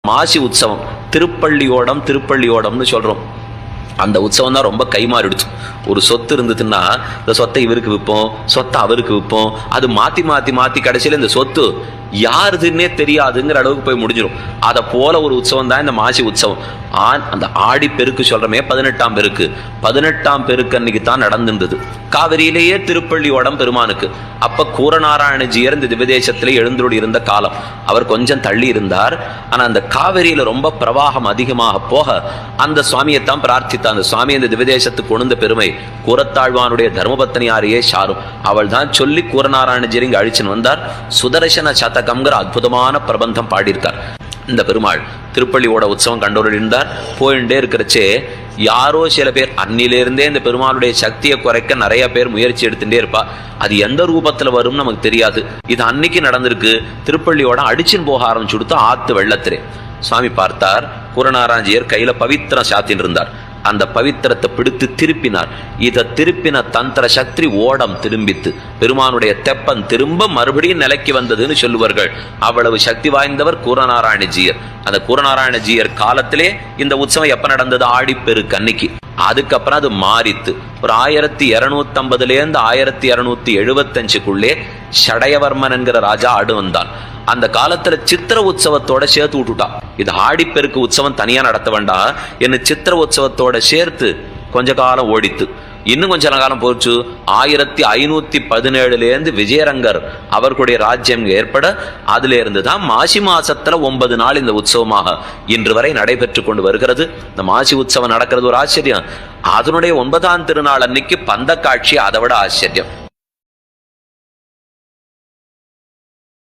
மாசி உற்சவம் திருப்பள்ளியோடம்னு சொல்றோம். அந்த உற்சவம் தான் ரொம்ப கைமாறிடுச்சு. ஒரு சொத்து இருந்ததுன்னா இந்த சொத்தை இவருக்கு விற்போம், சொத்தை அவருக்கு விற்போம், அது மாத்தி மாத்தி மாத்தி கடைசியில இந்த சொத்து யாருதுன்னே தெரியாதுங்கிற அளவுக்கு போய் முடிஞ்சிடும். அதை போல ஒரு உற்சவம் தான் இந்த மாசி உற்சவம். அந்த ஆடி பெருக்கு சொல்றமே 18ஆம் பெருக்கு, 18ஆம் பெருக்கு அன்னைக்கு தான் நடந்துருந்தது. காவிரியிலேயே திருப்பள்ளியோடம் பெருமானுக்கு. அப்ப கூரநாராயணஜியர் இந்த திவ்யதேசத்திலே எழுந்தருளி இருந்த காலம். அவர் கொஞ்சம் தள்ளி இருந்தார். ஆனா அந்த காவிரியில ரொம்ப பிரவாகம் அதிகமாக போக அந்த சுவாமியைத்தான் பிரார்த்தித்தார். அந்த சுவாமி இந்த திவ்யதேசத்துக்கு கொண்ட பெருமை கூரத்தாழ்வானுடைய தர்மபத்னியாரையே சாரும். அவள் தான் சொல்லி கூரநாராயணஜியர் இங்க அழிச்சுன்னு வந்தார். சுதர்சன சதகம்ங்கிற அற்புதமான பிரபந்தம் பாடியிருக்கார். இந்த பெருமாள் திருப்பள்ளியோட உற்சவம் கண்டோர் இருந்தார். போயிட்டே இருக்கிறச்சே யாரோ சில பேர் அன்னிலிருந்தே இந்த பெருமாளுடைய சக்தியை குறைக்க நிறைய பேர் முயற்சி எடுத்துட்டே இருப்பா. அது எந்த ரூபத்துல வரும்னு நமக்கு தெரியாது. இது அன்னைக்கு நடந்திருக்கு. திருப்பள்ளியோட அடிச்சுன்னு போக ஆரம்பிச்சு கொடுத்தா ஆத்து வெள்ளத்திலே சுவாமி பார்த்தார். கூரநாராயணஜியர் கையில பவித்திரம் சாத்தின்னு இருந்தார். அந்த பவித்திரத்தை பிடித்து திருப்பினார். இதை திருப்பின தந்திர சக்தி ஓடம் திரும்பித்து பெருமானுடைய தெப்பன் திரும்ப மறுபடியும் நிலைக்கு வந்ததுன்னு சொல்லுவார்கள். அவ்வளவு சக்தி வாய்ந்தவர் கூரநாராயணஜியர். அந்த கூரநாராயணஜியர் காலத்திலே இந்த உற்சவம் எப்ப நடந்தது? ஆடிப்பெருக்கு அன்னைக்கு. அதுக்கப்புறம் அது மாறித்து ஒரு 1250 1275 சடையவர்மன் என்கிற ராஜா ஆடு வந்தான். அந்த காலத்துல சித்திர உற்சவத்தோட சேர்த்து விட்டுட்டான். இது ஆடிப்பெருக்கு உற்சவம் தனியா நடத்த வேண்டாம், என்ன சித்திர உற்சவத்தோட சேர்த்து கொஞ்ச காலம் ஓடித்து. இன்னும் கொஞ்ச காலம் போச்சு. 1517 விஜயரங்கர் அவர்களுடைய ராஜ்யம் ஏற்பட அதுல இருந்துதான் மாசி மாசத்துல 9 நாள் இந்த உற்சவமாக இன்று வரை நடைபெற்று கொண்டு வருகிறது. இந்த மாசி உற்சவம் நடக்கிறது ஒரு ஆச்சரியம். அதனுடைய 9ஆம் திருநாள் அன்னைக்கு பந்த காட்சி அதை விட ஆச்சரியம்.